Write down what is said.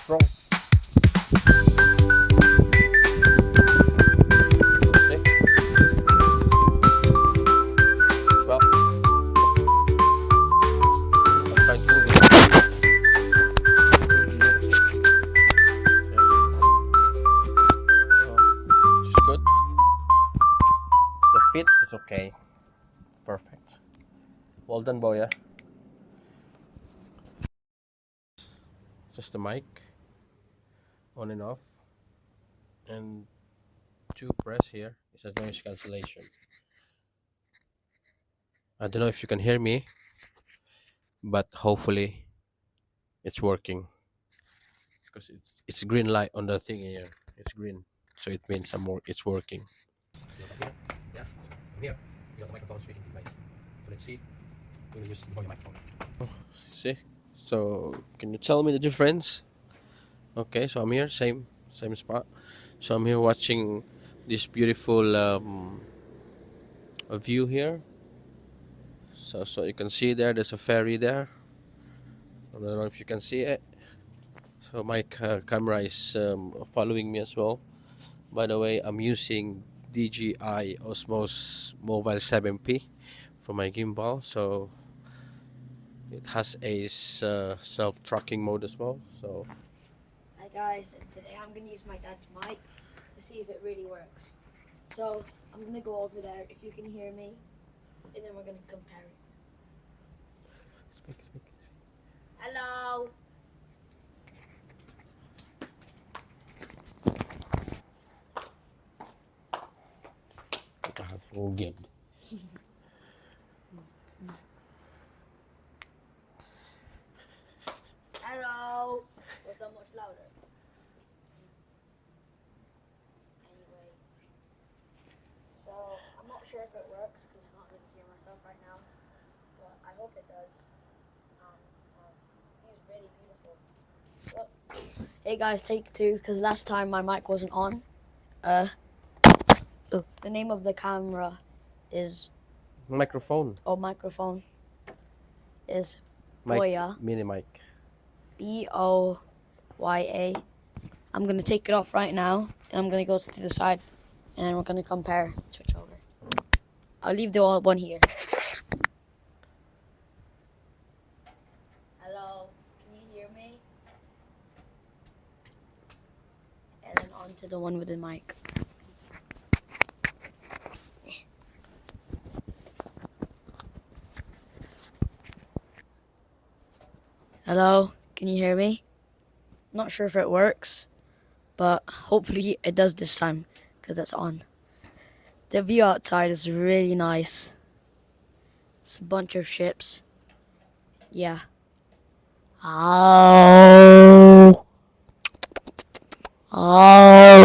What's wrong? Well, I'm trying to move it. It's good. The fit is okay. Perfect. Well done, Boya. Just the mic on and off, and two press here is a noise cancellation. I don't know if you can hear me, but hopefully it's working because it's green light on the thing here. It's green, so it means it's working. Yeah, I'm here. We got the microphone speaking device. So let's see. We'll use the microphone. See? So can you tell me the difference? Okay, so I'm here, same spot. So I'm here watching this beautiful view here. So you can see there's a ferry there. I don't know if you can see it. So my camera is following me as well. By the way, I'm using DJI Osmos Mobile 7P for my gimbal. So it has a self-tracking mode as well. So Hi guys, and today I'm going to use my dad's mic to see if it really works. So I'm going to go over there if you can hear me, and then we're going to compare it. speak. Hello? Oh, good. Hello? Was that much louder? Anyway, so I'm not sure if it works because I can't really hear myself right now, but I hope it does. He's really beautiful. Look. Hey guys, take two because last time my mic wasn't on. The name of the camera is Microphone. microphone is Mic, BOYA. mini mic. BOYA. I'm gonna take it off right now, and I'm gonna go to the side, and then we're gonna compare. Switch over. I'll leave the old one here. Hello, can you hear me? And then on to the one with the mic. Hello, can you hear me? Not sure if it works, but hopefully it does this time because it's on. The view outside is really nice. It's a bunch of ships. Yeah. Oh. Oh.